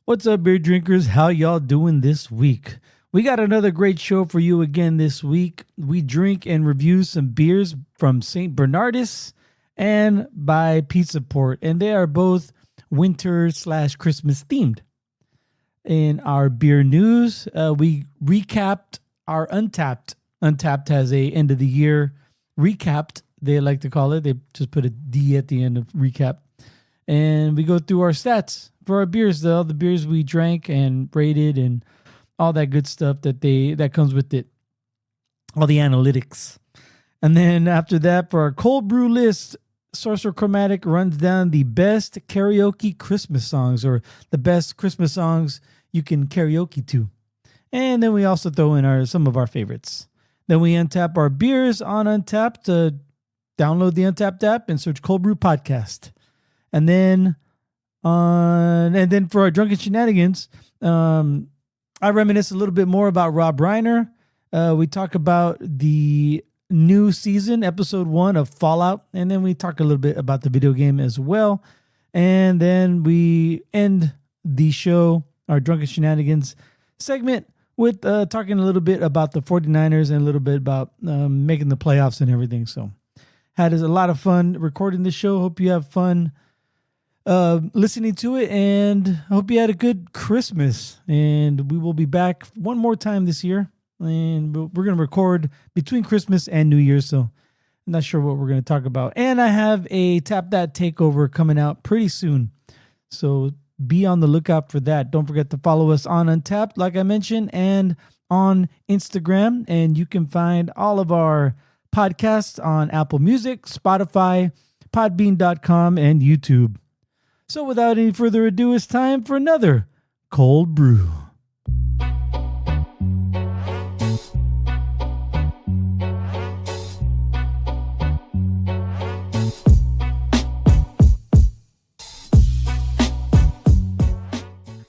What's up, beer drinkers? How y'all doing this week? We got another great show for you again this week. We drink and review some beers from St. Bernardus and by Pizza Port, and they are both winter/Christmas themed. In our beer news, we recapped our Untappd. Untappd has a end of the year recapped, they like to call it. They just put a D at the end of recap. And we go through our stats for our beers, all the beers we drank and rated and all that good stuff that comes with it. All the analytics. And then after that, for our Cöld Brüe List, Sorcerer Chromatic runs down the best karaoke Christmas songs, or the best Christmas songs you can karaoke to. And then we also throw in some of our favorites. Then we untap our beers on Untappd. To download the Untappd app and search Cöld Brüe Podcast. And then for our Drunken Shenanigans, I reminisce a little bit more about Rob Reiner. We talk about the new season, episode 1 of Fallout, and then we talk a little bit about the video game as well. And then we end the show, our Drunken Shenanigans segment, with talking a little bit about the 49ers and a little bit about making the playoffs and everything. So had a lot of fun recording this show. Hope you have fun listening to it, and I hope you had a good Christmas. And we will be back one more time this year, and we're going to record between Christmas and New Year's, so I'm not sure what we're going to talk about. And I have a Tap That Takeover coming out pretty soon, so be on the lookout for that. Don't forget to follow us on Untappd, like I mentioned, and on Instagram, and you can find all of our podcasts on Apple Music, Spotify, Podbean.com, and YouTube. So without any further ado, it's time for another Cöld Brüe.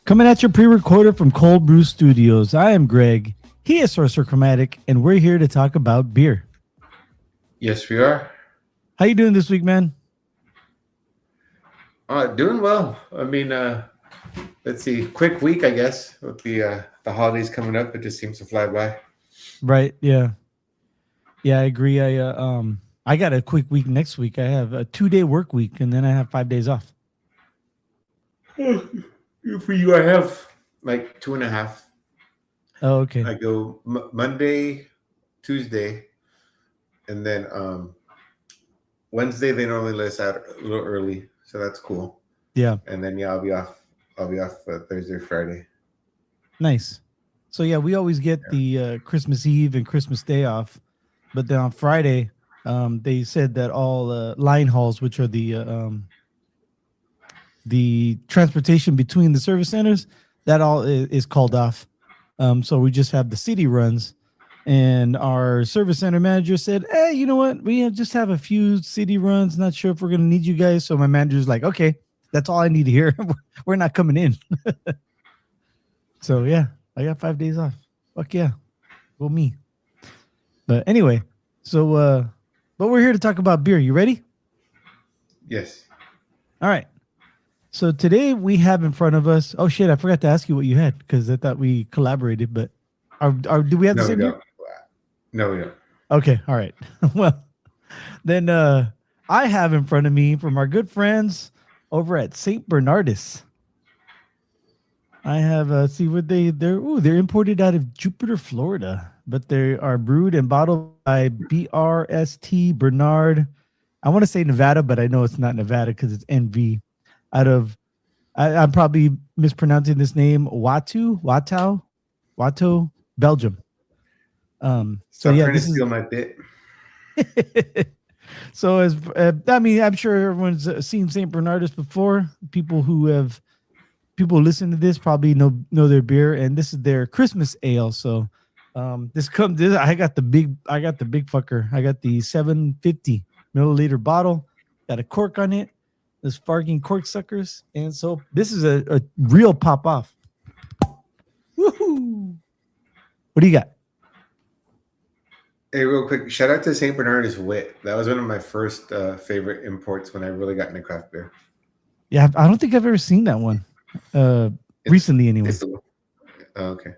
Coming at you pre-recorded from Cöld Brüe Studios, I am Greg. He is Sorcerer Chromatic, and we're here to talk about beer. Yes, we are. How you doing this week, man? Doing well. I mean, let's see. Quick week, I guess, with the holidays coming up. It just seems to fly by. Right. Yeah. Yeah, I agree. I got a quick week next week. I have a 2-day work week, and then I have 5 days off. For you, I have like 2.5. Oh, okay. I go Monday, Tuesday, and then Wednesday they normally let us out a little early, so that's cool. Yeah. And then I'll be off Thursday, Friday. Nice. So yeah, we always get the Christmas Eve and Christmas Day off, but then on Friday, they said that all line hauls, which are the transportation between the service centers, that all is called off. So we just have the city runs, and our service center manager said, hey, you know what? We just have a few city runs. Not sure if we're going to need you guys. So my manager's like, okay, that's all I need to hear. We're not coming in. So yeah, I got 5 days off. Fuck yeah. Well, me. But anyway, so, but we're here to talk about beer. You ready? Yes. All right. So today we have in front of us. Oh shit! I forgot to ask you what you had because I thought we collaborated. But do we have the same beer? No, we don't. Okay, all right. Well, then I have in front of me from our good friends over at St. Bernardus. I have see what they're imported out of Jupiter, Florida, but they are brewed and bottled by BRST Bernard. I want to say Nevada, but I know it's not Nevada because it's NV. Out of, I'm probably mispronouncing this name, Watto, Belgium. So yeah, this is steal my bit. So as I mean, I'm sure everyone's seen St. Bernardus before. People who listen to this probably know their beer, and this is their Christmas ale. So I got the big fucker. I got the 750 milliliter bottle. Got a cork on it. There's farting cork suckers, and so this is a real pop off. Woohoo! What do you got? Hey, real quick, shout out to St. Bernardus Wit. That was one of my first favorite imports when I really got into craft beer. Yeah, I don't think I've ever seen that one. recently anyway. Okay.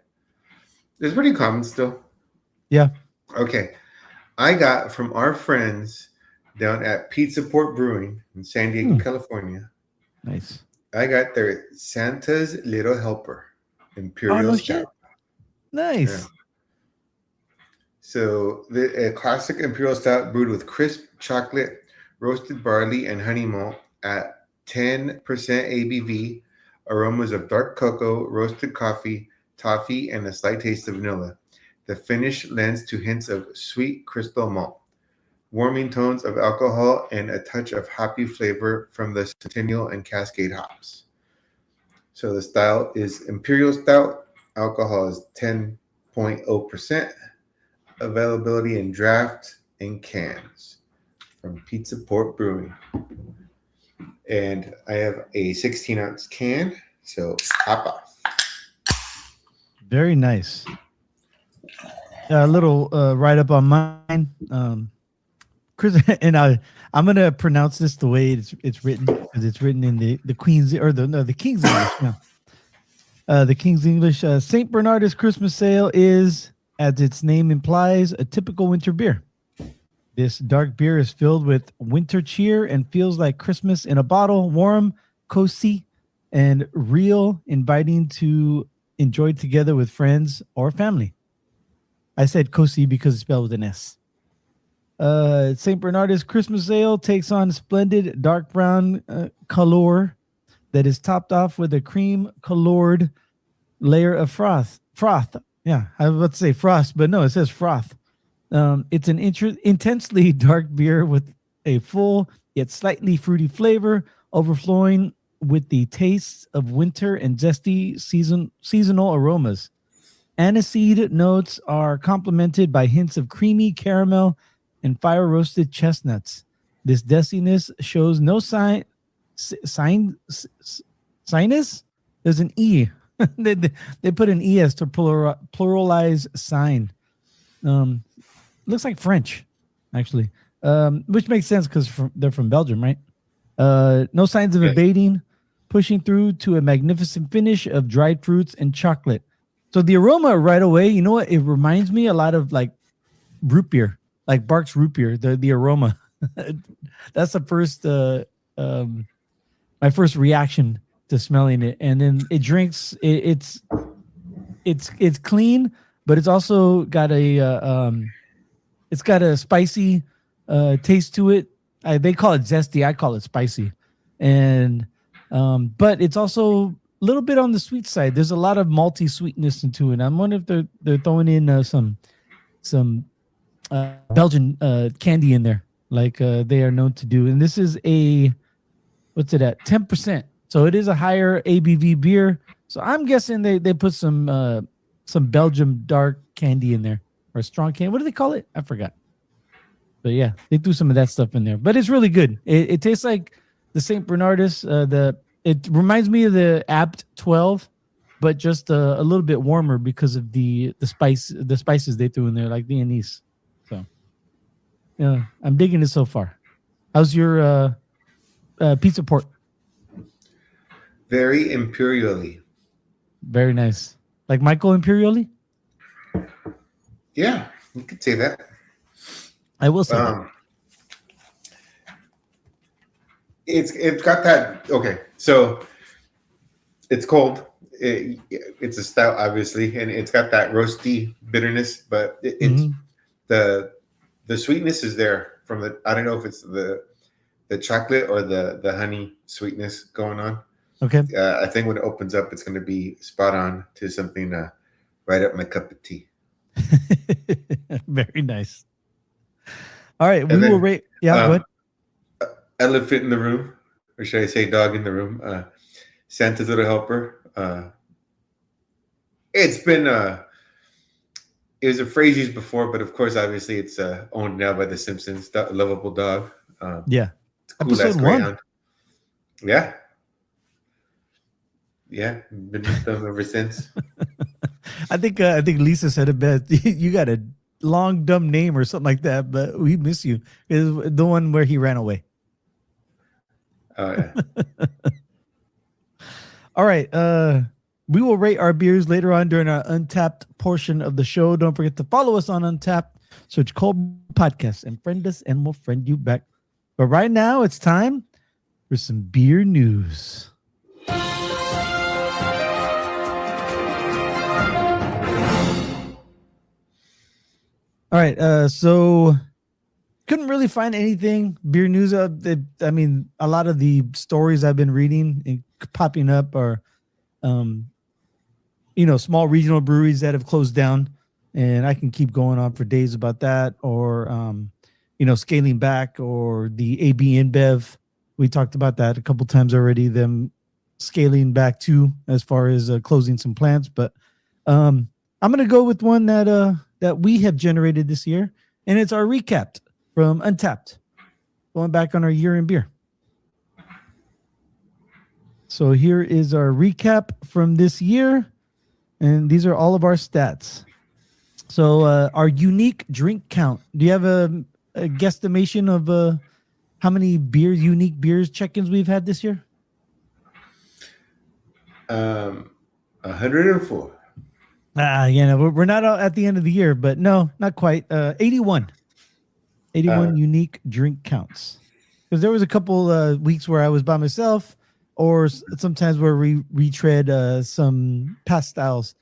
It's pretty common still. Yeah. Okay. I got from our friends down at Pizza Port Brewing in San Diego, California. Nice. I got their Santa's Little Helper Imperial no Stout. shit. Nice. Yeah. So a classic Imperial Stout brewed with crisp chocolate, roasted barley, and honey malt at 10% ABV. Aromas of dark cocoa, roasted coffee, toffee, and a slight taste of vanilla. The finish lends to hints of sweet crystal malt, warming tones of alcohol, and a touch of hoppy flavor from the Centennial and Cascade hops. So the style is Imperial Stout. Alcohol is 10.0%. Availability in draft and cans from Pizza Port Brewing. And I have a 16-ounce can, so hop off. Very nice. A little write-up on mine. Chris, and I'm gonna pronounce this the way it's written, because it's written in the Queen's or the King's English. No. The King's English. St. Bernardus Christmas Sale is, as its name implies, a typical winter beer. This dark beer is filled with winter cheer and feels like Christmas in a bottle, warm, cozy, and real, inviting to enjoy together with friends or family. I said cozy because it's spelled with an S. St. Bernardus Christmas Ale takes on splendid dark brown color that is topped off with a cream-colored layer of froth. Yeah, I was about to say frost, but no, it says froth. It's an intensely dark beer with a full yet slightly fruity flavor, overflowing with the tastes of winter and zesty seasonal aromas. Aniseed notes are complemented by hints of creamy caramel and fire-roasted chestnuts. This desiness shows no sinus? There's an E. they put an ES to pluralize sign. Looks like French, actually, which makes sense because they're from Belgium, right? No signs of abating, pushing through to a magnificent finish of dried fruits and chocolate. So the aroma right away, you know what? It reminds me a lot of like root beer, like Barks root beer. The aroma, that's the first my first reaction to smelling it, and then it drinks. It's clean, but it's also got a spicy taste to it. They call it zesty. I call it spicy, and but it's also a little bit on the sweet side. There's a lot of malty sweetness into it. I'm wondering if they're throwing in some Belgian candy in there, like they are known to do. And this is what's it at? 10%. So it is a higher ABV beer. So I'm guessing they put some Belgium dark candy in there, or strong candy. What do they call it? I forgot. But yeah, they threw some of that stuff in there. But it's really good. It tastes like the St. Bernardus. It reminds me of the Abt 12, but just a little bit warmer because of the spices they threw in there, like the anise. So yeah, I'm digging it so far. How's your pizza port? Very imperially. Very nice. Like Michael Imperioli? Yeah, you could say that. I will say that. It's got that. Okay, so it's cold. It's a stout, obviously, and it's got that roasty bitterness, but it's the sweetness is there from the. I don't know if it's the chocolate or the honey sweetness going on. Okay. I think when it opens up, it's going to be spot on to something right up my cup of tea. Very nice. All right, we will rate. Yeah, go ahead. Elephant in the room, or should I say dog in the room? Santa's Little Helper. It's been it was a phrase used before, but of course, obviously, it's owned now by the Simpsons. Lovable dog. Yeah. It's a cool ass greyhound. Yeah. Yeah, been with them ever since. I think Lisa said it best. You got a long dumb name or something like that, but we miss you. It's the one where he ran away. Oh yeah. All right. We will rate our beers later on during our Untappd portion of the show. Don't forget to follow us on Untappd. Search Cöld Podcast and friend us, and we'll friend you back. But right now, it's time for some beer news. All right, so couldn't really find anything beer news. I mean, a lot of the stories I've been reading and popping up are, small regional breweries that have closed down, and I can keep going on for days about that, or scaling back, or the AB InBev. We talked about that a couple times already. Them scaling back too, as far as closing some plants. But I'm gonna go with one that we have generated this year, and it's our recap from Untappd, going back on our year in beer. So here is our recap from this year, and these are all of our stats. So our unique drink count. Do you have a guesstimation of how many unique beers check-ins we've had this year? 104. We're not at the end of the year, but no, not quite. 81 unique drink counts. Because there was a couple weeks where I was by myself, or sometimes where we retread some past styles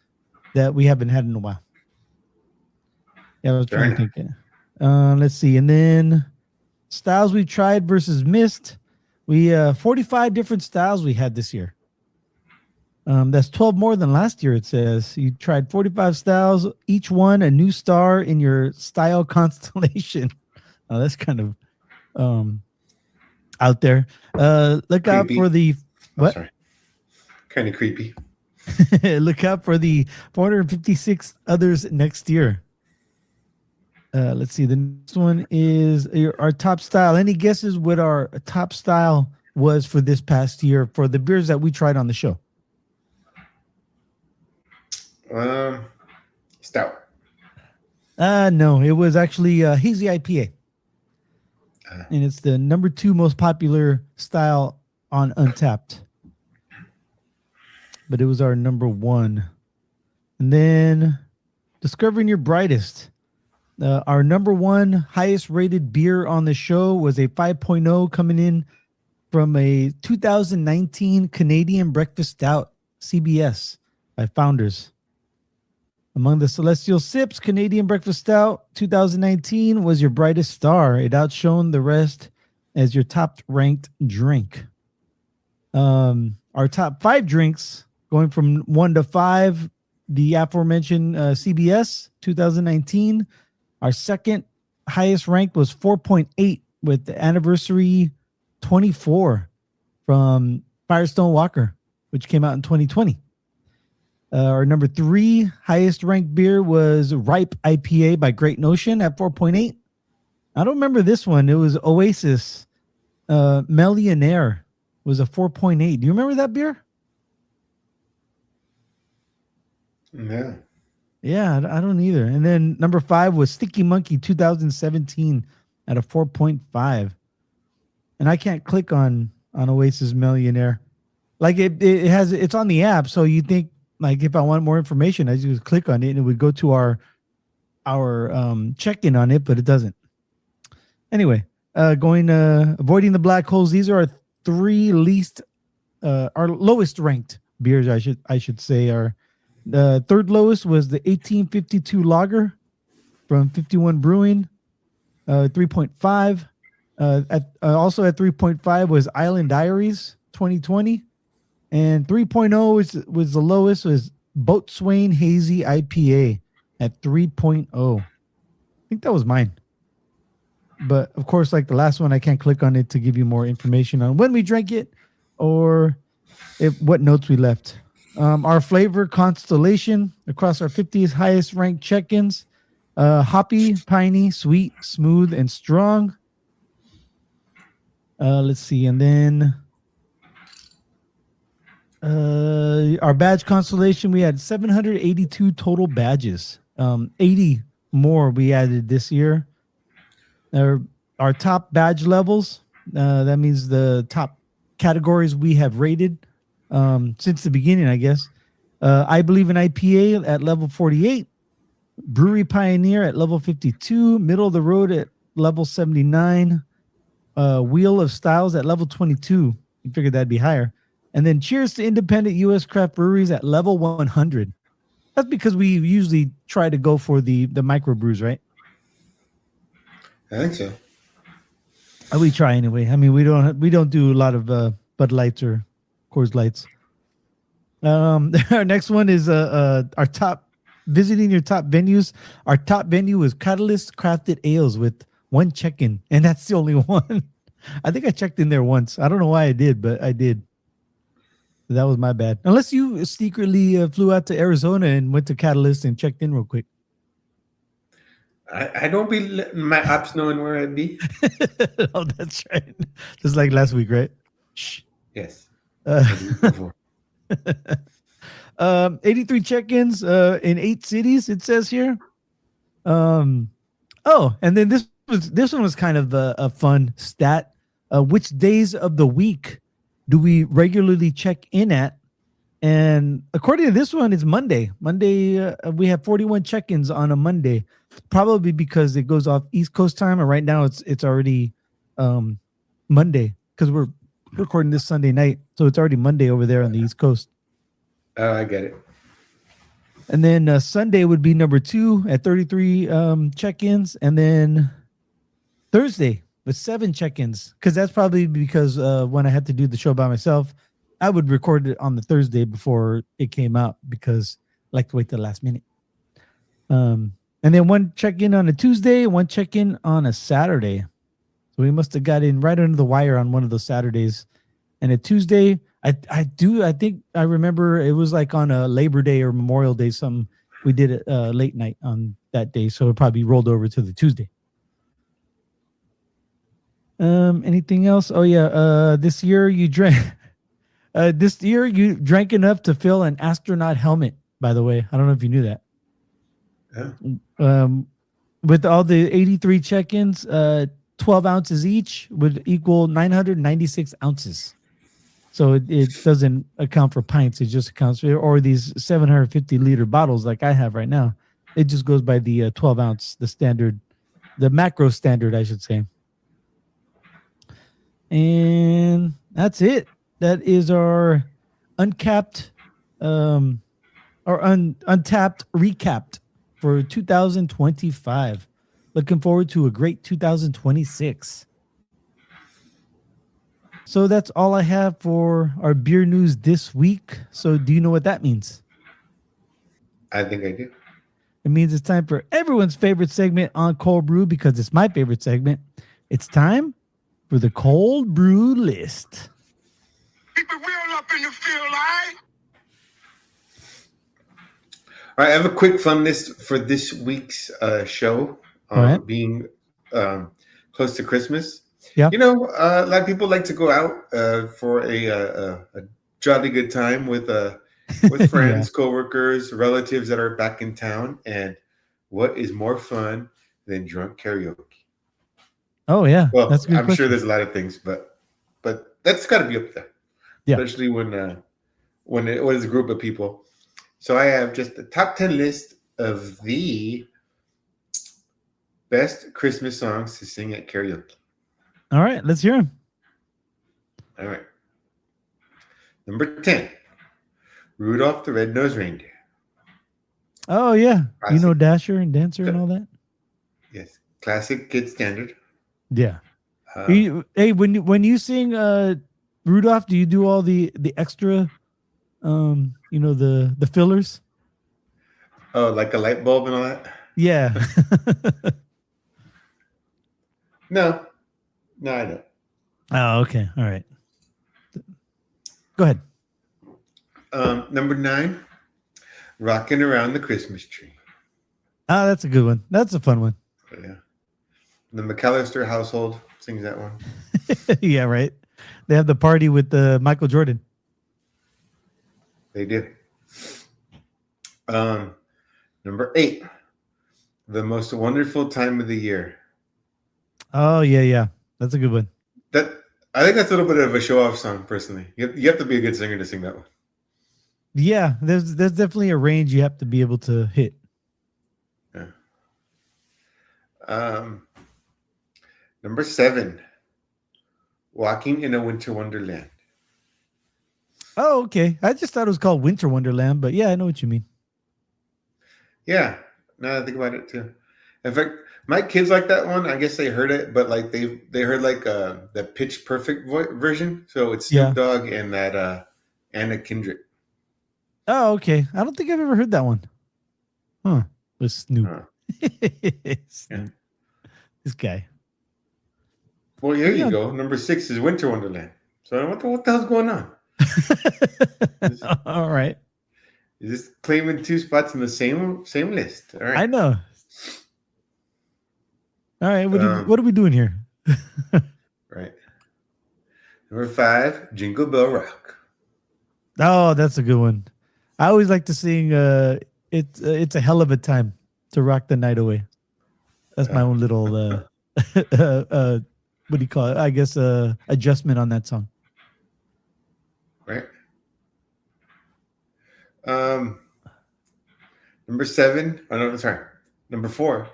that we haven't had in a while. Yeah, I was trying to think. Let's see. And then styles we tried versus missed. We 45 different styles we had this year. That's 12 more than last year, it says. You tried 45 styles, each one a new star in your style constellation. Oh, that's kind of out there. Look creepy. Out for the... What? Sorry. Kind of creepy. Look out for the 456 others next year. Let's see. The next one is our top style. Any guesses what our top style was for this past year for the beers that we tried on the show? Stout. No, it was actually hazy IPA. And it's the number 2 most popular style on Untappd. But it was our number 1. And then discovering your brightest. Our number 1 highest rated beer on the show was a 5.0 coming in from a 2019 Canadian Breakfast Stout, CBS, by Founders. Among the Celestial Sips, Canadian Breakfast Stout 2019 was your brightest star. It outshone the rest as your top ranked drink. Our top 5 drinks, going from 1 to 5, the aforementioned CBS 2019. Our second highest ranked was 4.8 with the Anniversary 24 from Firestone Walker, which came out in 2020. Our number 3 highest ranked beer was Ripe IPA by Great Notion at 4.8. I don't remember this one. It was Oasis Millionaire was a 4.8. Do you remember that beer? No. Yeah, I don't either. And then number 5 was Sticky Monkey 2017 at a 4.5. And I can't click on Oasis Millionaire. Like it's on the app, so you think like if I want more information, I just click on it and it would go to our check-in on it, but it doesn't. Anyway, avoiding the black holes. These are our 3 least, our lowest ranked beers. I should say. Our third lowest was the 1852 Lager from 51 Brewing, 3.5. Also at 3.5 was Island Diaries 2020. And 3.0 was the lowest, was Boatswain Hazy IPA at 3.0. I think that was mine. But, of course, like the last one, I can't click on it to give you more information on when we drank it or what notes we left. Our flavor constellation across our 50th highest ranked check-ins. Hoppy, piney, sweet, smooth, and strong. Let's see. And then... our badge constellation, we had 782 total badges. 80 more we added this year. Our top badge levels, that means the top categories we have rated since the beginning, I guess. I Believe in IPA at level 48. Brewery Pioneer at level 52. Middle of the Road at level 79. Wheel of Styles at level 22. You figured that'd be higher. And then Cheers to Independent U.S. Craft Breweries at level 100. That's because we usually try to go for the microbrews, right? I think so. We try anyway. I mean, we don't do a lot of Bud Lights or Coors Lights. Our next one is our top visiting your top venues. Our top venue is Catalyst Crafted Ales with one check-in, and that's the only one. I think I checked in there once. I don't know why I did, but I did. That was my bad. Unless you secretly flew out to Arizona and went to Catalyst and checked in real quick. I don't be letting my ops knowing where I'd be. Oh, that's right. Just like last week, right? Shh. Yes. 83 check-ins in 8 cities, it says here. And then this one was kind of a fun stat. Which days of the week do we regularly check in at? And according to this one, it's Monday. We have 41 check-ins on a Monday, probably because it goes off East Coast time, and right now it's already Monday because we're recording this Sunday night, so it's already Monday over there on the East Coast. Oh, I get it. And then Sunday would be number 2 at 33 check-ins, and then Thursday with 7 check-ins, because that's probably because when I had to do the show by myself, I would record it on the Thursday before it came out because I like to wait till the last minute. And then 1 check-in on a Tuesday, 1 check-in on a Saturday. So we must have got in right under the wire on one of those Saturdays. And a Tuesday, I think I remember it was like on a Labor Day or Memorial Day, something we did it late night on that day. So it probably rolled over to the Tuesday. Anything else? Oh yeah. This year you drank enough to fill an astronaut helmet, by the way. I don't know if you knew that. Yeah. With all the 83 check-ins, 12 ounces each would equal 996 ounces. So it doesn't account for pints. It just accounts for, or these 750 liter bottles like I have right now. It just goes by the 12 ounce, the standard, the macro standard, I should say. And that's it. That is our untapped recapped for 2025. Looking forward to a great 2026. So that's all I have for our beer news this week. So do you know what that means? I think I do. It means it's time for everyone's favorite segment on Cöld Brüe, because it's my favorite segment. It's time for the Cöld Brüe List. Keep it real up in the field, all right? All right, I have a quick fun list for this week's show, being close to Christmas. Yeah. You know, a lot of people like to go out for a jolly good time with friends, coworkers, relatives that are back in town. And what is more fun than drunk karaoke? Oh yeah, well, that's a good I'm question. sure there's a lot of things, but that's got to be up there. Yeah. Especially when it was a group of people. So I have just the top 10 list of the best Christmas songs to sing at karaoke. All right, let's hear them. All right. Number 10, Rudolph the Red-Nosed Reindeer. Oh yeah, Classic. you know Dasher and Dancer and all that. Yes, classic kid standard. Yeah. When you sing Rudolph, do you do all the extra, the fillers? Oh, like a light bulb and all that? Yeah. No, I don't. Oh, okay. All right. Go ahead. Number 9, Rockin' Around the Christmas Tree. Oh, that's a good one. That's a fun one. Yeah. The McAllister household sings that one. Yeah, right. They have the party with Michael Jordan. They do. Number 8, The Most Wonderful Time of the Year. Oh, yeah. That's a good one. I think that's a little bit of a show-off song, personally. You have to be a good singer to sing that one. Yeah, there's definitely a range you have to be able to hit. Yeah. Number 7, Walking in a Winter Wonderland. Oh, okay. I just thought it was called Winter Wonderland, but yeah, I know what you mean. Yeah, now I think about it too. In fact, my kids like that one. I guess they heard it, but like they heard like the Pitch Perfect version. So it's Yeah. Snoop Dogg and that Anna Kendrick. Oh, okay. I don't think I've ever heard that one. Huh. With Snoop. Snoop. This guy. Well, here you go. Number 6 is Winter Wonderland. So what the hell's going on? All right. Is this claiming 2 spots in the same list? All right. I know. All right. What are we doing here? Right. Number 5, Jingle Bell Rock. Oh, that's a good one. I always like to sing it's a hell of a time to rock the night away. That's my own little what do you call it? I guess adjustment on that song. Right. Number 7. Oh no, sorry. Number 4.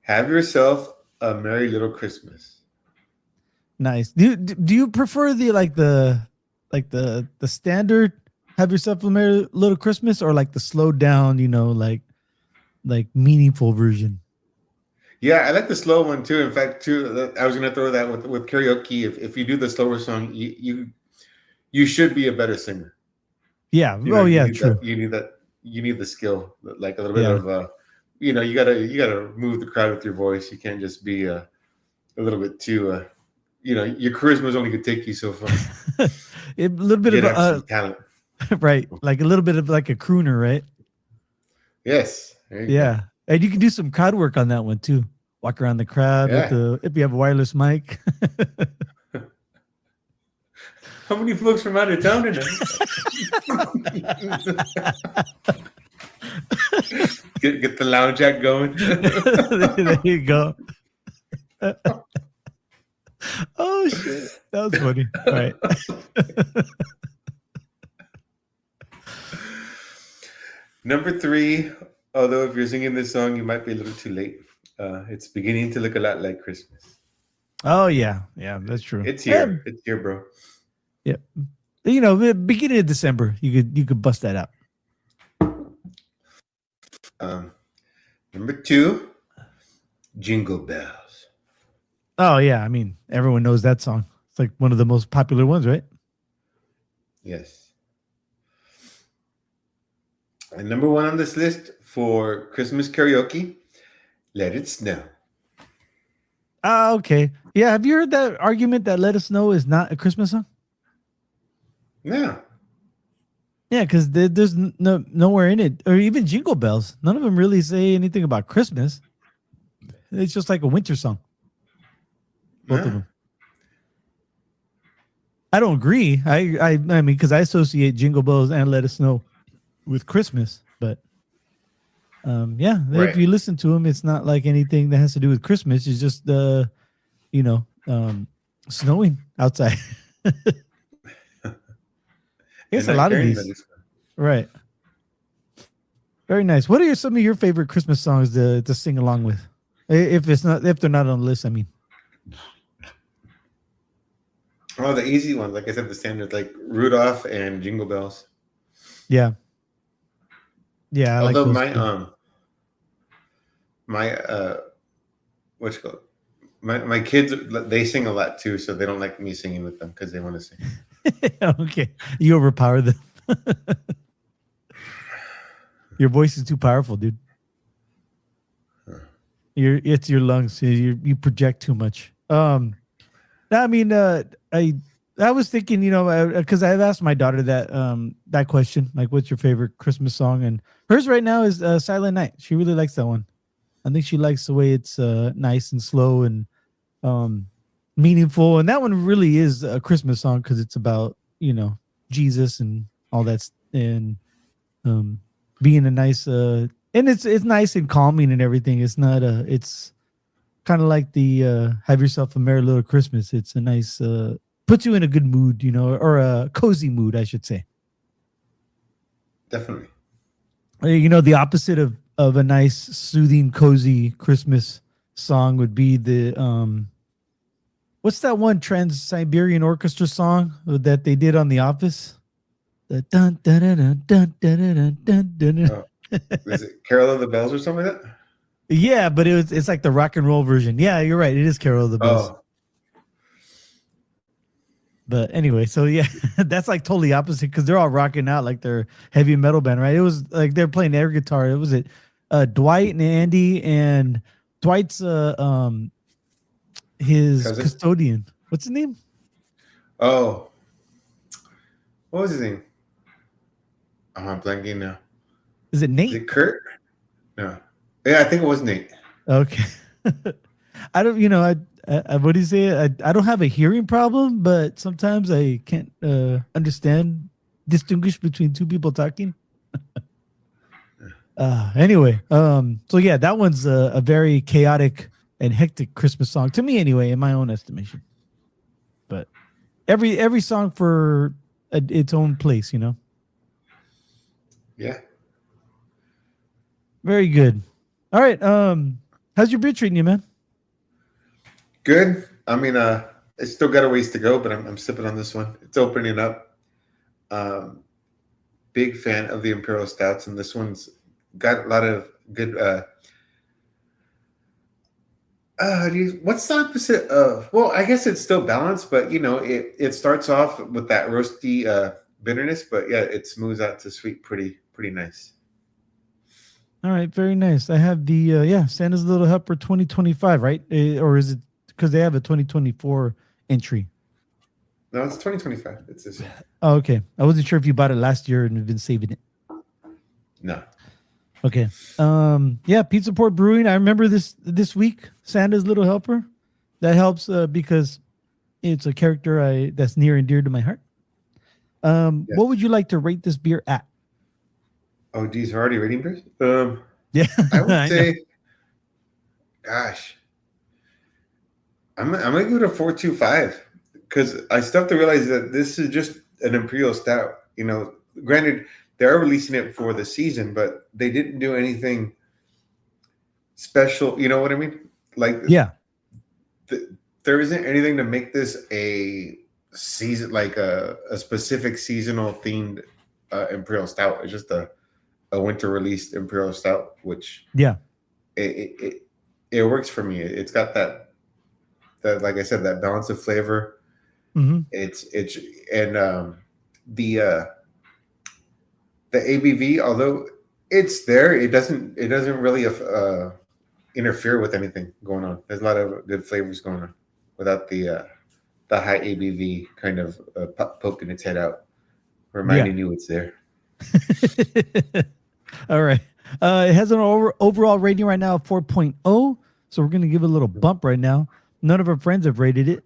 Have Yourself a Merry Little Christmas. Nice. Do you prefer the standard Have Yourself a Merry Little Christmas, or like the slowed down, like meaningful version? Yeah, I like the slow one too. In fact, too, I was going to throw that with karaoke. If you do the slower song, you should be a better singer. Yeah. True. You need the skill, like a little bit of you gotta move the crowd with your voice. You can't just be a little bit too your charisma is only gonna take you so far. A little bit of talent. Right. Like a little bit of like a crooner, right? Yes. Yeah. And you can do some crowd work on that one too. Walk around the crowd if you have a wireless mic. How many folks from out of town tonight? get the lounge act going. There you go. Oh shit, that was funny. All right. Number 3, although if you're singing this song, you might be a little too late. It's beginning to look a lot like Christmas. Oh yeah, that's true. It's here. It's here, bro. Yeah, beginning of December, you could bust that out. Number 2, Jingle Bells. Oh yeah, I mean everyone knows that song. It's like one of the most popular ones, right? Yes. And number 1 on this list for Christmas karaoke, Let It Snow. Okay. Yeah, have you heard that argument that Let It Snow is not a Christmas song? No. Yeah, because there's nowhere in it, or even Jingle Bells. None of them really say anything about Christmas. It's just like a winter song. Both of them. I don't agree. I mean, because I associate Jingle Bells and Let It Snow with Christmas, but if you listen to them, it's not like anything that has to do with Christmas. It's just snowing outside. I guess a lot of these, right? Very nice. What are some of your favorite Christmas songs to sing along with? If they're not on the list, I mean. Oh, the easy ones, like I said, the standard, like Rudolph and Jingle Bells. Yeah. Yeah. Although my kids, they sing a lot too, so they don't like me singing with them because they want to sing. Okay, you overpower them. Your voice is too powerful, dude. It's your lungs. You project too much. I mean, I was thinking, because I've asked my daughter that question, like, what's your favorite Christmas song? And hers right now is Silent Night. She really likes that one. I think she likes the way it's nice and slow and meaningful. And that one really is a Christmas song because it's about, Jesus and all that, and being a nice, and it's nice and calming and everything. It's not it's kind of like the Have Yourself a Merry Little Christmas. It's a nice, puts you in a good mood, or a cozy mood, I should say. Definitely. The opposite of a nice, soothing, cozy Christmas song would be the what's that one Trans-Siberian Orchestra song that they did on The Office? The dun dun dun dun dun dun dun dun dun. Is it Carol of the Bells or something like that? Yeah, but it's like the rock and roll version. Yeah, you're right. It is Carol of the Bells. Oh, But anyway, so yeah, that's like totally opposite because they're all rocking out like they're heavy metal band, right? It was like they're playing air guitar. It was Dwight and Andy, and Dwight's his Cousin? custodian. What's his name? oh, what was his name? I'm blanking now. Is it Is Nate? it Kurt? No. Yeah, I think it was Nate. Okay. I don't, I what do you say? I don't have a hearing problem, but sometimes I can't distinguish between two people talking. Anyway, so yeah, that one's a very chaotic and hectic Christmas song to me, anyway, in my own estimation. But every song for its own place, Yeah. Very good. All right, how's your beer treating you, man? Good. I mean, it's still got a ways to go, but I'm sipping on this one. It's opening up. Big fan of the Imperial Stouts, and this one's got a lot of good. What's the opposite of? Well, I guess it's still balanced, but it starts off with that roasty bitterness, but yeah, it smooths out to sweet, pretty nice. All right, very nice. I have the Santa's Little Helper 2025, right? Or is it because they have a 2024 entry? No, it's 2025. It's this year. Oh, okay. I wasn't sure if you bought it last year and have been saving it. No. Okay. Yeah, Pizza Port Brewing. I remember this week, Santa's Little Helper. That helps because it's a character that's near and dear to my heart. Yes. What would you like to rate this beer at? Oh, geez, we're already rating beers? Yeah. I would I say, know. gosh, I'm gonna give it a 4.25 because I still have to realize that this is just an Imperial Stout. Granted, they are releasing it for the season, but they didn't do anything special. You know what I mean? Like, Yeah. there isn't anything to make this a season, like a specific seasonal themed Imperial Stout. It's just a winter released Imperial Stout, which it works for me. It's got that like I said, that balance of flavor. Mm-hmm. It's and the ABV, although it's there, it doesn't really interfere with anything going on. There's a lot of good flavors going on without the high ABV kind of poking its head out, reminding you it's there. All right. It has an overall rating right now of 4.0. So we're going to give it a little bump right now. None of our friends have rated it.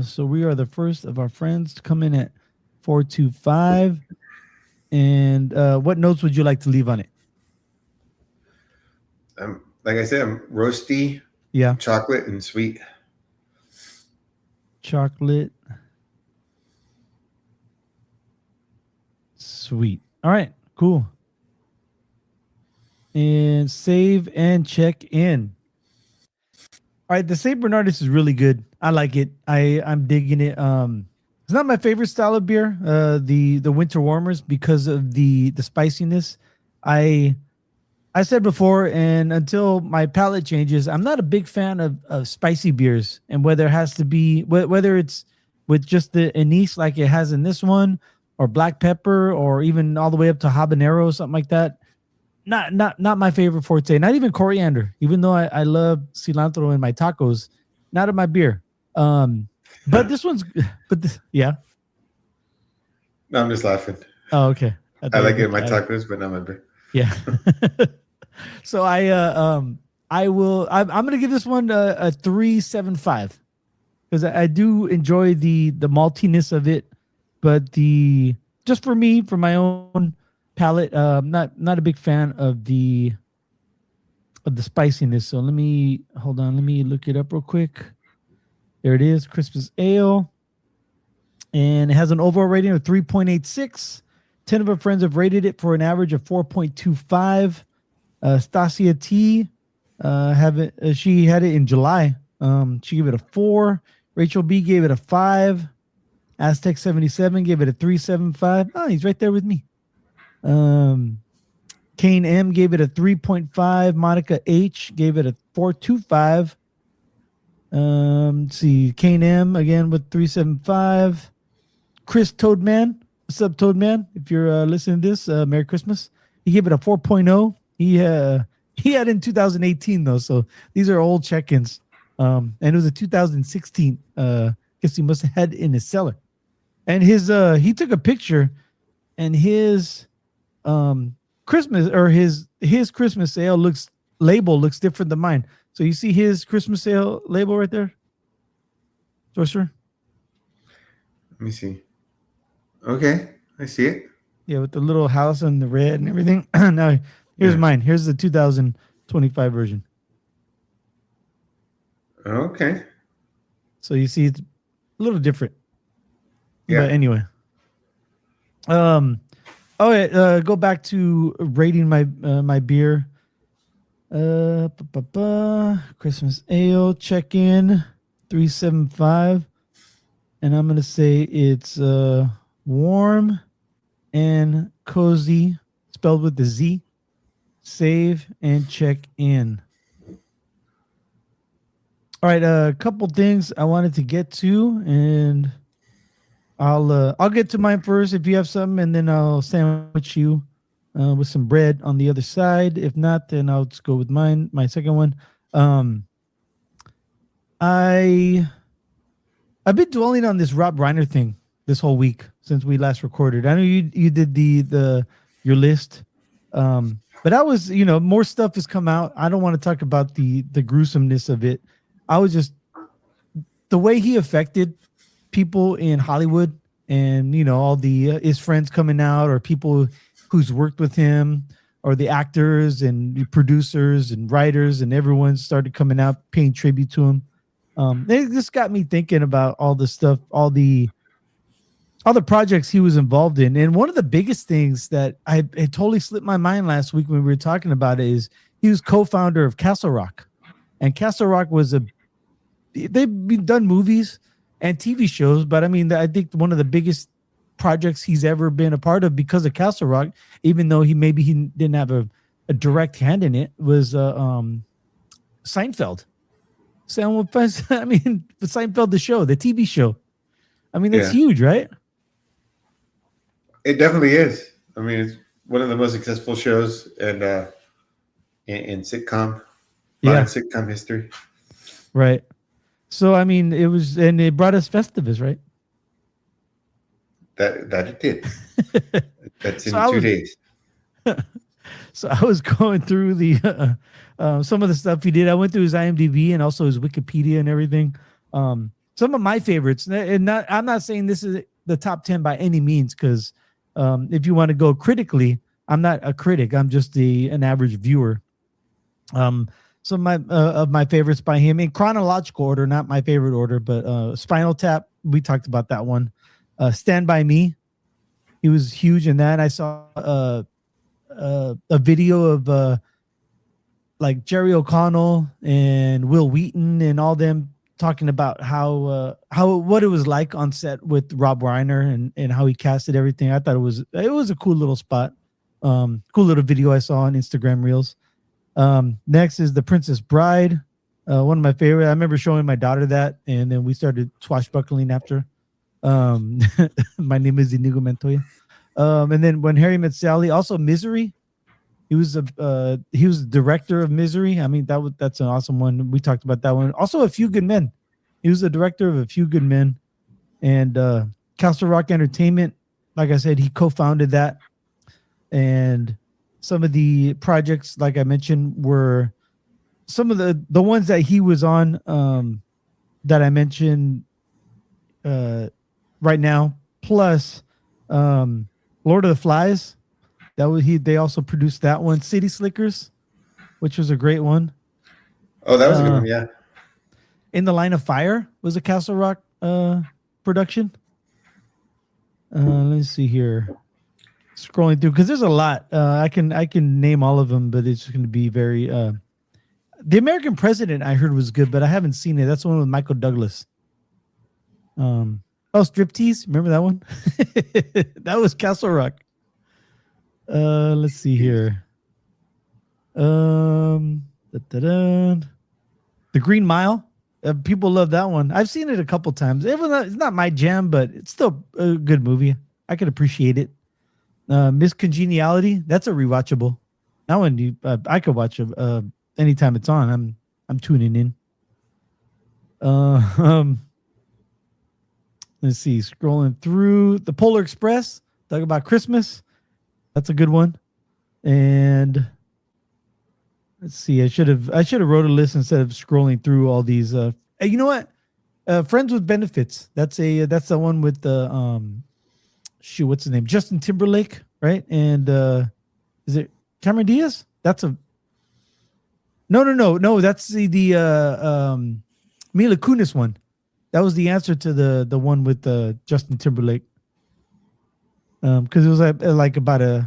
So we are the first of our friends to come in at 4.25. And what notes would you like to leave on it? Like I said, I'm roasty, chocolate, and sweet. Chocolate, sweet. All right, cool. And save and check in. All right, the St. Bernardus is really good. I like it. I'm digging it. It's not my favorite style of beer, the winter warmers, because of the spiciness. I said before, and until my palate changes, I'm not a big fan of spicy beers, and whether it's with just the anise like it has in this one, or black pepper, or even all the way up to habanero, something like that. Not my favorite forte. Not even coriander, even though I love cilantro in my tacos. Not in my beer. But this one's. Yeah. No, I'm just laughing. Oh, okay. I like it in my tacos, but not my beer. Yeah. So I'm gonna give this one a 3.75 because I do enjoy the maltiness of it, but just for me, for my own palate, not a big fan of the spiciness. So let me look it up real quick. There it is, Christmas Ale, and it has an overall rating of 3.86. 10 of her friends have rated it for an average of 4.25. Stasia T, she had it in July. She gave it a 4. Rachel B gave it a 5. Aztec 77 gave it a 3.75. Oh, he's right there with me. Kane M gave it a 3.5. Monica H gave it a 4.25. Let's see, Kane M again with 3.75. Chris Toadman, what's up, Toadman? If you're listening to this, Merry Christmas. He gave it a 4.0. He had it in 2018 though, so these are old check-ins. And it was a 2016. Guess he must have had it in his cellar. And his he took a picture, and his Christmas or his Christmas label looks different than mine. So you see his Christmas sale label right there, Sorcerer? Let me see. Okay, I see it. Yeah, with the little house and the red and everything. Now here's mine. Here's the 2025 version. Okay. So you see it's a little different. Yeah. But anyway. Go back to rating my beer. Christmas ale check-in 3.75, and I'm gonna say it's warm and cozy, spelled with the Z. Save and check in. All right, a couple things I wanted to get to, and I'll get to mine first if you have something, and then I'll sandwich you with some bread on the other side. If not, then I'll just go with mine. My second one. I've been dwelling on this Rob Reiner thing this whole week since we last recorded. I know you did your list, but I was more stuff has come out. I don't want to talk about the gruesomeness of it. I was just the way he affected people in Hollywood, and all the his friends coming out, or people who's worked with him, or the actors and the producers and writers, and everyone started coming out paying tribute to him. It just got me thinking about all the stuff, all the projects he was involved in. And one of the biggest things that it totally slipped my mind last week when we were talking about it is he was co-founder of Castle Rock. And Castle Rock was they've done movies and TV shows, but I mean, I think one of the biggest projects he's ever been a part of because of Castle Rock, even though he didn't have a direct hand in it, was Seinfeld. I mean, Seinfeld, the show, the TV show. I mean, that's huge, right? It definitely is. I mean, it's one of the most successful shows in sitcom, modern sitcom history. Right. So, I mean, it brought us Festivus, right? That it did. That's in 2 days. So I was going through the some of the stuff he did. I went through his IMDb and also his Wikipedia and everything. Some of my favorites, and I'm not saying this is the top 10 by any means, because if you want to go critically, I'm not a critic. I'm just an average viewer. Some of my favorites by him in chronological order, not my favorite order, but Spinal Tap. We talked about that one. Stand By Me. He was huge in that. I saw a video of like Jerry O'Connell and Will Wheaton and all them talking about what it was like on set with Rob Reiner and how he casted everything. I thought it was a cool little spot. Cool little video I saw on Instagram Reels. Next is The Princess Bride. One of my favorite. I remember showing my daughter that, and then we started swashbuckling after. My name is Inigo Montoya. And then When Harry Met Sally, also Misery. He was the director of Misery. I mean, that's an awesome one. We talked about that one. Also, A Few Good Men. He was the director of A Few Good Men. And Castle Rock Entertainment, like I said, he co-founded that. And some of the projects, like I mentioned, were some of the ones that he was on that I mentioned right now, plus Lord of the Flies. They also produced that one. City Slickers, which was a great one. Oh, that was a good one, yeah. In the Line of Fire was a Castle Rock production. Let's see here. scrolling through because there's a lot. I can name all of them, but it's going to be very. The American President I heard was good, but I haven't seen it. That's the one with Michael Douglas. Striptease. Remember that one? That was Castle Rock. Let's see here. The Green Mile. People love that one. I've seen it a couple times. It's not my jam, but it's still a good movie. I can appreciate it. Miss Congeniality. That's a rewatchable. That one I could watch anytime it's on. I'm tuning in. Let's see. Scrolling through the Polar Express. Talk about Christmas. That's a good one. And let's see. I should have wrote a list instead of scrolling through all these. You know what? Friends with Benefits. That's the one with the what's his name? Justin Timberlake, right? And is it Cameron Diaz? That's a no. That's the Mila Kunis one. That was the answer to the one with Justin Timberlake. Because it was like about it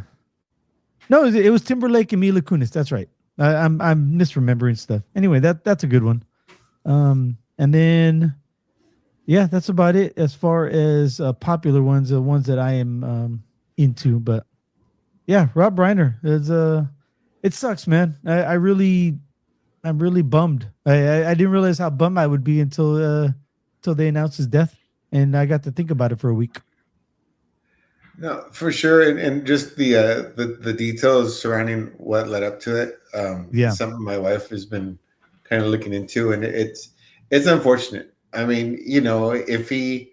was Timberlake and Mila Kunis. That's right. I'm misremembering stuff. Anyway, that's a good one. And then yeah, that's about it as far as popular ones, the ones that I am into. But yeah, Rob Reiner is it sucks, man. I'm really bummed. I didn't realize how bummed I would be until they announced his death, and I got to think about it for a week. No, for sure, and just the details surrounding what led up to it. Something my wife has been kind of looking into, and it's unfortunate. I mean, if he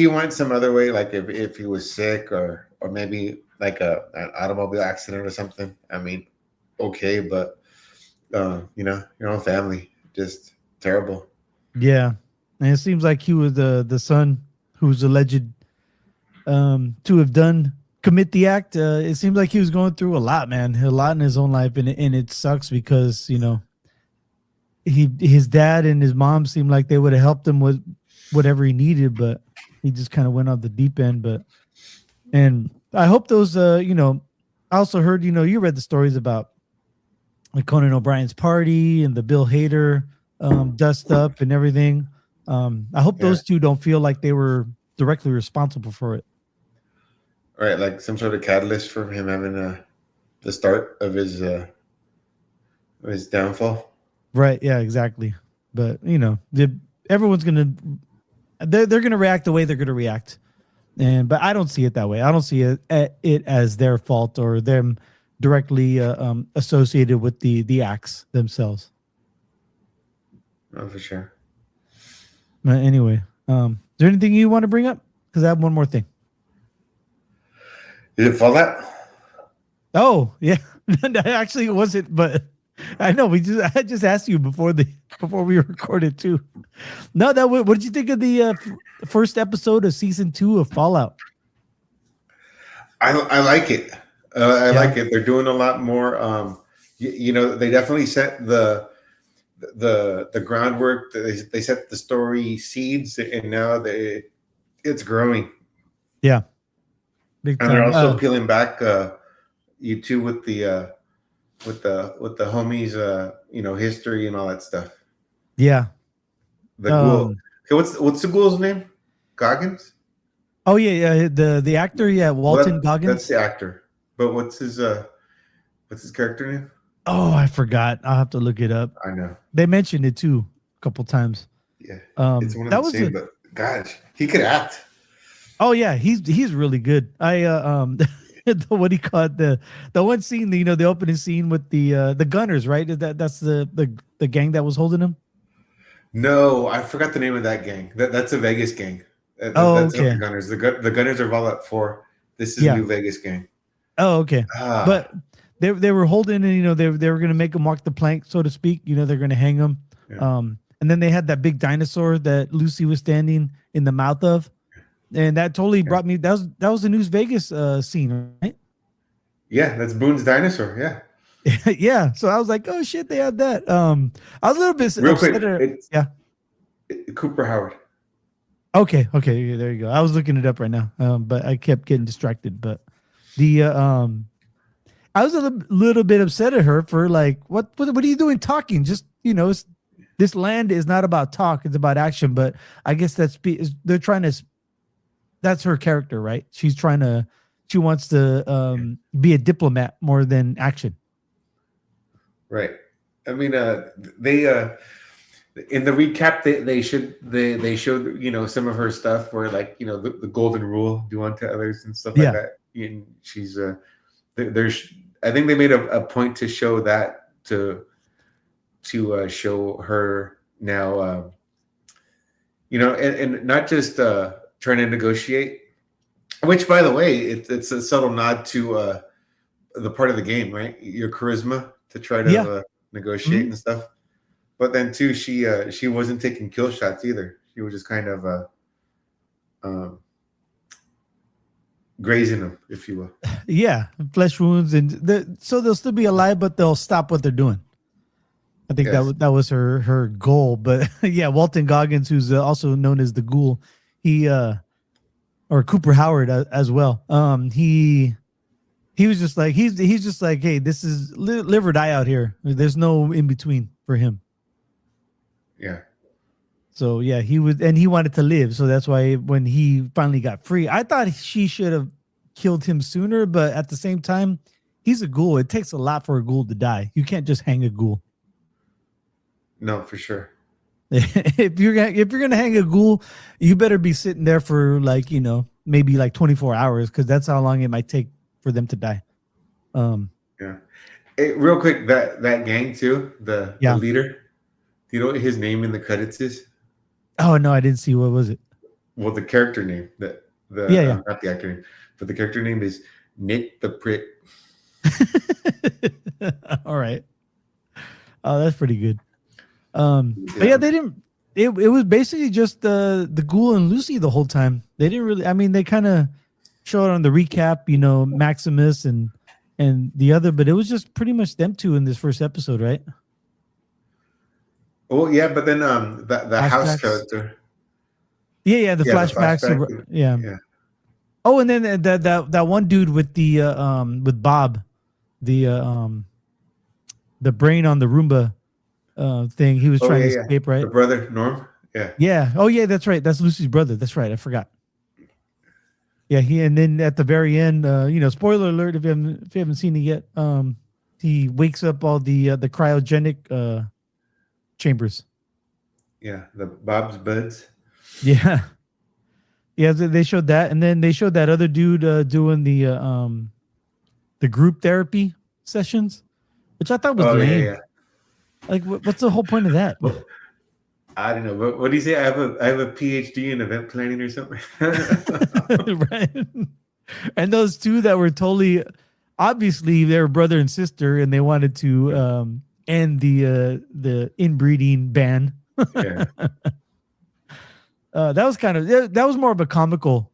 went some other way, like if he was sick or maybe like an automobile accident or something. I mean, okay, but your own family, just terrible. Yeah, and it seems like he was the son who's alleged to have commit the act. It seems like he was going through a lot, man, a lot in his own life, and it sucks because his dad and his mom seemed like they would have helped him with whatever he needed, but he just kind of went off the deep end. And I hope those, I also heard, you read the stories about like Conan O'Brien's party and the Bill Hader dust up and everything. I hope those two don't feel like they were directly responsible for it. Right, like some sort of catalyst for him having the start of his downfall. Right. Yeah. Exactly. But everyone's they're gonna react the way they're gonna react, but I don't see it that way. I don't see it as their fault or them directly associated with the acts themselves. Oh, for sure. Anyway, is there anything you want to bring up? Because I have one more thing. Is it Fallout? Oh, yeah. Actually, it wasn't, but I know I just asked you before we recorded too. No, what did you think of the first episode of season 2 of Fallout? I like it. I like it. They're doing a lot more. They definitely set the groundwork. They set the story seeds, and now it's growing. Yeah. Big time. And they're also peeling back you two with the homies history and all that stuff. Yeah. The ghoul. Okay, what's the ghoul's name? Goggins? Oh yeah. The actor, Walton Goggins. That's the actor. But what's his character name? Oh, I forgot. I'll have to look it up. I know. They mentioned it too a couple times. Yeah. It's one of the same, but gosh, he could act. Oh yeah, he's really good. What do you call it? The one scene, the opening scene with the gunners, right? That's the gang that was holding him. No, I forgot the name of that gang. That's a Vegas gang. That's okay. The gunners. The gunners are Fallout 4. This is New Vegas gang. Oh, okay. But they were holding, and they were going to make him walk the plank, so to speak. They're going to hang him. Yeah. And then they had that big dinosaur that Lucy was standing in the mouth of. And that totally brought me. That was the News Vegas scene, right? Yeah, that's Boone's dinosaur. Yeah, yeah. So I was like, oh shit, they had that. I was a little bit real upset. Quick. Cooper Howard. Okay, yeah, there you go. I was looking it up right now, but I kept getting distracted. But the I was a little bit upset at her for like, what are you doing talking? Just this land is not about talk; it's about action. But I guess they're trying to. That's her character, right? She wants to be a diplomat more than action. Right. I mean, they in the recap they showed some of her stuff where like the golden rule, do unto others and stuff like that. And she's there's I think they made a point to show that to show her now and not just trying to negotiate, which by the way it's a subtle nod to the part of the game, right? Your charisma to try to negotiate and stuff. But then too, she wasn't taking kill shots either. She was just kind of grazing them, if you will. Yeah, flesh wounds, and so they'll still be alive, but they'll stop what they're doing. I think that was her goal. But yeah, Walton Goggins, who's also known as the Ghoul, he or Cooper Howard as well. He was just like he's just like, hey, this is live or die out here. There's no in between for him. Yeah. So yeah, he wanted to live. So that's why when he finally got free, I thought she should have killed him sooner. But at the same time, he's a ghoul. It takes a lot for a ghoul to die. You can't just hang a ghoul. No, for sure. If you're gonna hang a ghoul, you better be sitting there for like maybe like 24 hours, because that's how long it might take for them to die. Yeah. Hey, real quick, that gang too, the leader. Do you know what his name in the credits is? Oh no, I didn't see. What was it? Well, the character name, not the actor name, but the character name is Nick the Prick. All right. Oh, that's pretty good. But yeah, they didn't. It was basically just the Ghoul and Lucy the whole time. They didn't really. I mean, they kind of showed on the recap, Maximus and the other, but it was just pretty much them two in this first episode, right? Oh yeah, but then the house character. Yeah, the flashbacks. Yeah. Oh, and then that one dude with the with Bob, the brain on the Roomba thing. He was trying to escape, right? The brother Norm. Yeah. Yeah. Oh yeah, that's right. That's Lucy's brother. That's right. I forgot. Yeah, and then at the very end, spoiler alert if you haven't seen it yet, he wakes up all the cryogenic chambers. Yeah, the Bob's buds. Yeah. Yeah, they showed that, and then they showed that other dude doing the group therapy sessions, which I thought was lame. Yeah. Like, what's the whole point of that? Well, I don't know. What do you say? I have a PhD in event planning or something. Right. And those two that were totally, obviously, they're brother and sister, and they wanted to end the inbreeding ban. Yeah. That was more of a comical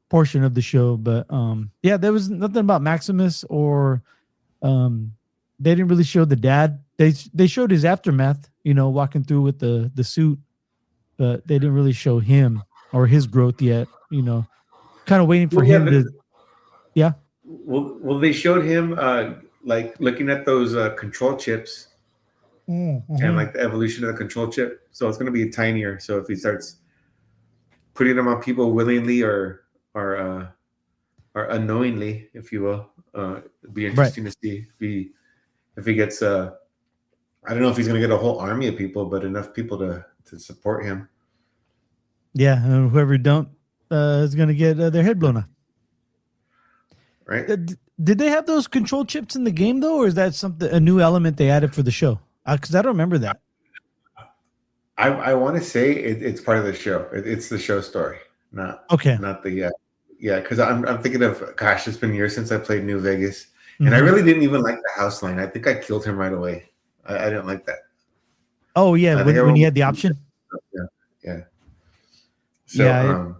portion of the show, but yeah, there was nothing about Maximus or they didn't really show the dad. They showed his aftermath, walking through with the suit, but they didn't really show him or his growth yet. Kind of waiting for him to. Yeah. Well, they showed him like looking at those control chips. Mm-hmm. And like the evolution of the control chip. So it's going to be tinier. So if he starts putting them on people willingly or unknowingly, if you will, it'd be interesting to see if he gets I don't know if he's going to get a whole army of people, but enough people to support him. Yeah, and whoever don't is going to get their head blown off. Right? Did they have those control chips in the game though, or is that a new element they added for the show? Because I don't remember that. I want to say it's part of the show. It's the show story, not the because I'm thinking of, gosh, it's been years since I played New Vegas, and I really didn't even like the house line. I think I killed him right away. I didn't like that. Oh yeah, when he had the option. Yeah. So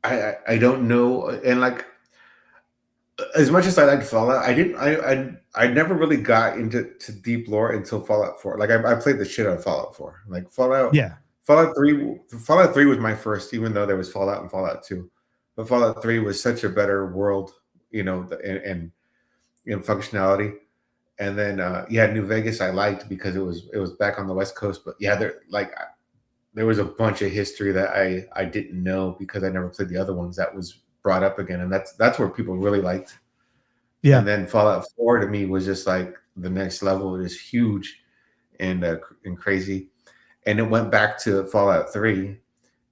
I don't know, and like as much as I like Fallout, I never really got into deep lore until Fallout 4. Like I played the shit out of Fallout 4. Like Fallout Fallout 3 was my first, even though there was Fallout and Fallout 2. But Fallout 3 was such a better world, and functionality. And then New Vegas I liked because it was back on the West Coast. But yeah, there was a bunch of history that I didn't know because I never played the other ones that was brought up again, and that's where people really liked. Yeah. And then Fallout 4 to me was just like the next level. It is huge and crazy. And it went back to Fallout 3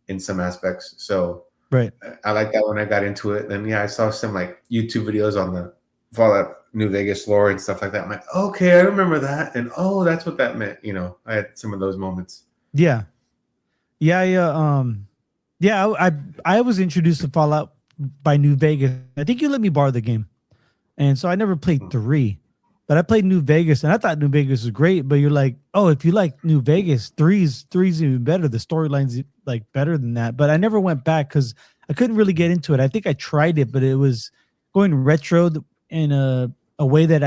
in some aspects. So right. I like that when I got into it. Then I saw some like YouTube videos on the Fallout New Vegas lore and stuff like that. I'm like, okay, I remember that. And that's what that meant. I had some of those moments. Yeah. Yeah. I was introduced to Fallout by New Vegas. I think you let me borrow the game. And so I never played 3, but I played New Vegas, and I thought New Vegas was great. But you're like, oh, if you like New Vegas, 3's even better. The storyline's like better than that. But I never went back because I couldn't really get into it. I think I tried it, but it was going retro in a way that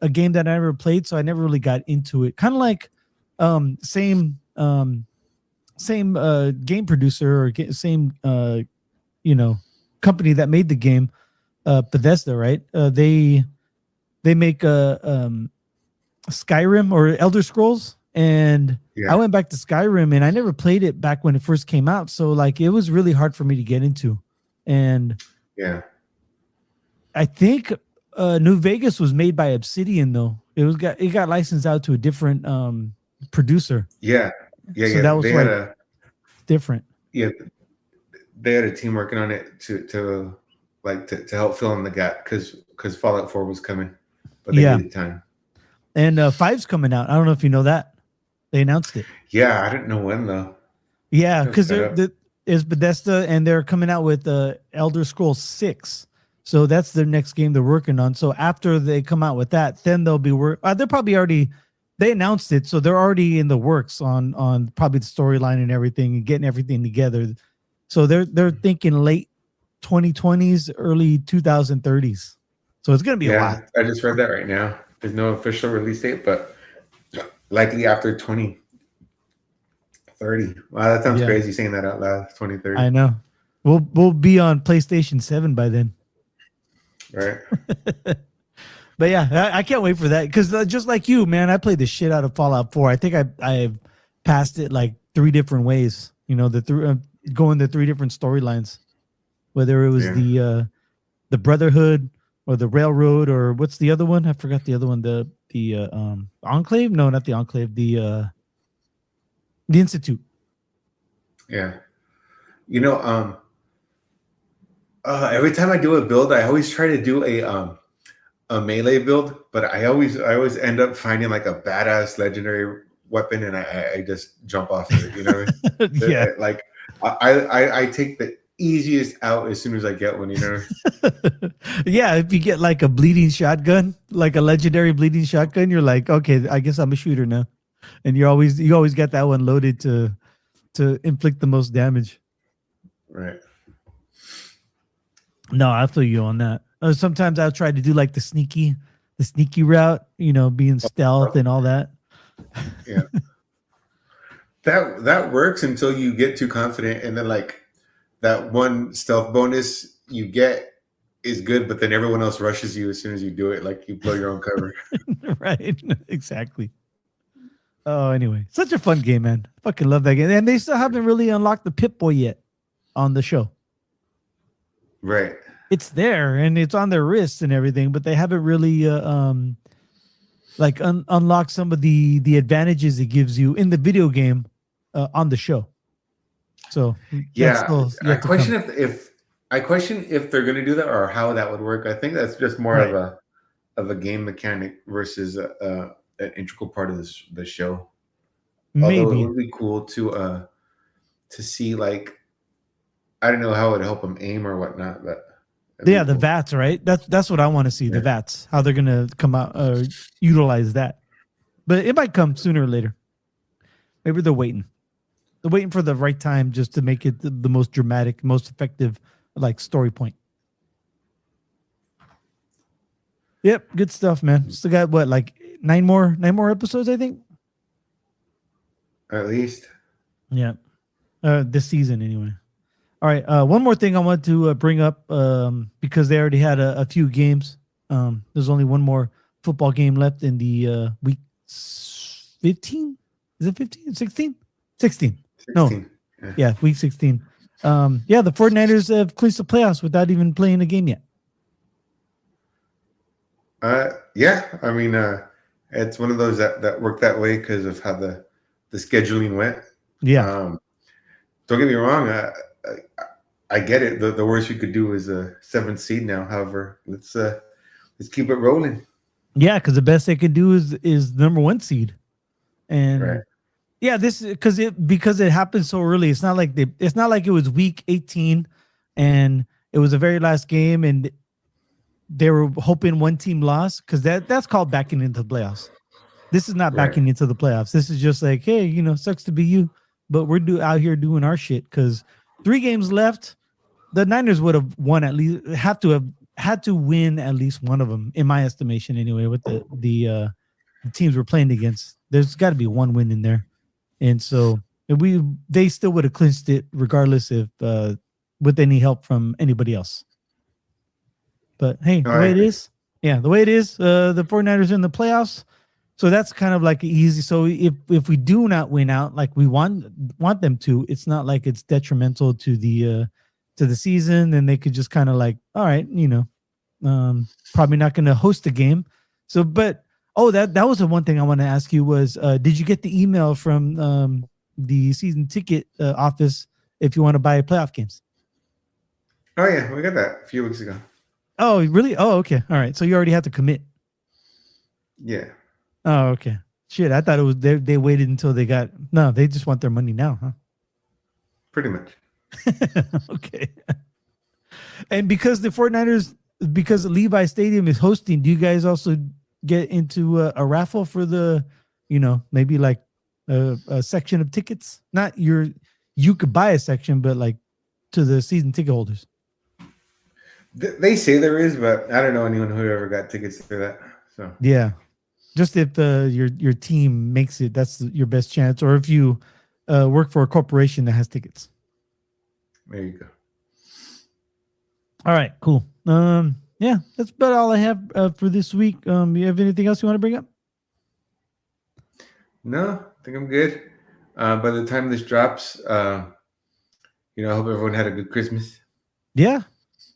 a game that I never played, so I never really got into it. Kind of like same game producer or same company that made the game. Bethesda, right? They make Skyrim or Elder Scrolls, and I went back to Skyrim, and I never played it back when it first came out, so like it was really hard for me to get into. And I think New Vegas was made by Obsidian, though. It got licensed out to a different producer. So that was different. Yeah, they had a team working on it to help fill in the gap because Fallout 4 was coming, but they needed time. And 5's coming out. I don't know if you know that. They announced it. Yeah, I didn't know when though. Yeah, because it's Bethesda, and they're coming out with Elder Scrolls 6. So that's their next game they're working on. So after they come out with that, then they'll be they're probably already. They announced it, so they're already in the works on probably the storyline and everything and getting everything together. So they're thinking late 2020s, early 2030s. So it's going to be a lot. I just read that right now. There's no official release date, but likely after 2030. Wow, that sounds crazy saying that out loud. 2030. I know. We'll be on PlayStation 7 by then. Right. But yeah, I can't wait for that because just like you, man, I played the shit out of Fallout 4. I think I've passed it like 3 different ways. Going to 3 different storylines, whether it was the Brotherhood or the Railroad or what's the other one? I forgot the other one. The Enclave? No, not the Enclave. The Institute. Yeah. Every time I do a build, I always try to do a melee build, but I always end up finding like a badass legendary weapon, and I just jump off of it. You know, yeah. Like I take the easiest out as soon as I get one. You know. Yeah, if you get like a bleeding shotgun, like a legendary bleeding shotgun, you're like, okay, I guess I'm a shooter now, and you always got that one loaded to inflict the most damage. Right. No, I feel you on that. Sometimes I'll try to do like the sneaky route, being stealth and all that. Yeah. That works until you get too confident, and then like that one stealth bonus you get is good, but then everyone else rushes you as soon as you do it, like you blow your own cover. Right. Exactly. Oh, anyway, such a fun game, man. Fucking love that game. And they still haven't really unlocked the Pip-Boy yet on the show. Right. It's there and it's on their wrists and everything, but they haven't really unlocked some of the advantages it gives you in the video game on the show. So yeah, I question if they're going to do that or how that would work. I think that's just more of a game mechanic versus an integral part of the show. Maybe. Although it would be cool to see, like, I don't know how it would help them aim or whatnot, but yeah, the VATs, right? That's what I want to see. The VATs, how they're gonna come out, utilize that. But it might come sooner or later. Maybe they're waiting. They're waiting for the right time just to make it the most dramatic, most effective, like story point. Yep, good stuff, man. Still got what, like nine more episodes, I think. At least. Yeah. This season anyway. All right. One more thing I want to bring up because they already had a few games. There's only one more football game left in the week 15. Is it 15? 16? 16. No. Yeah, week 16. The 49ers have clinched the playoffs without even playing a game yet. Yeah. I mean, it's one of those that worked that way because of how the scheduling went. Yeah. Don't get me wrong. I get it. The worst you could do is a 7th seed now. However, let's keep it rolling. Yeah, because the best they could do is number 1 seed, and right. Yeah, this because it happened so early. It's not like it was week 18, and it was the very last game, and they were hoping one team lost because that's called backing into the playoffs. This is not backing into the playoffs. This is just like, hey, sucks to be you, but we're out here doing our shit because 3 games left. The Niners would have won at least had to win at least one of them, in my estimation, anyway. With the teams we're playing against, there's got to be one win in there, and so they still would have clinched it regardless if with any help from anybody else. But hey, the way it is, the 49ers are in the playoffs, so that's kind of like easy. So if we do not win out like we want them to, it's not like it's detrimental to the season, and they could just kind of like, all right, probably not going to host a game. So, but that was the one thing I want to ask you was, did you get the email from the season ticket office if you want to buy playoff games? Oh yeah, we got that a few weeks ago. Oh really? Oh okay, all right. So you already have to commit. Yeah. Oh okay. Shit, I thought it was they waited until they got. No, they just want their money now, huh? Pretty much. Okay. And because the 49ers, because Levi Stadium is hosting, do you guys also get into a raffle for the, maybe like a section of tickets? Not you could buy a section, but like to the season ticket holders. They say there is, but I don't know anyone who ever got tickets for that. So yeah, just if your team makes it, that's your best chance, or if you work for a corporation that has tickets. There you go. All right, cool. Yeah, that's about all I have for this week. You have anything else you want to bring up? No, I think I'm good. By the time this drops, I hope everyone had a good Christmas. Yeah.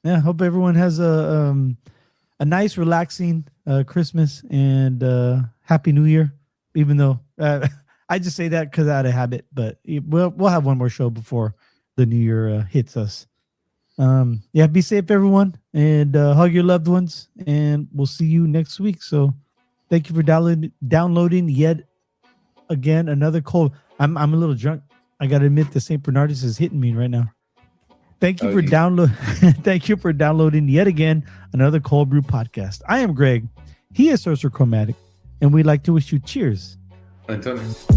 Hope everyone has a nice, relaxing Christmas and Happy New Year. Even though I just say that because out of habit, but we'll have one more show before the New Year hits us. Be safe, everyone, and hug your loved ones, and we'll see you next week. So thank you for downloading yet again another cold. I'm a little drunk. I gotta admit the St. Bernardus is hitting me right now. Thank you Thank you for downloading yet again another Cöld Brüe podcast. I am Greg. He is Sorcerer Chromatic, and we'd like to wish you cheers. Until next.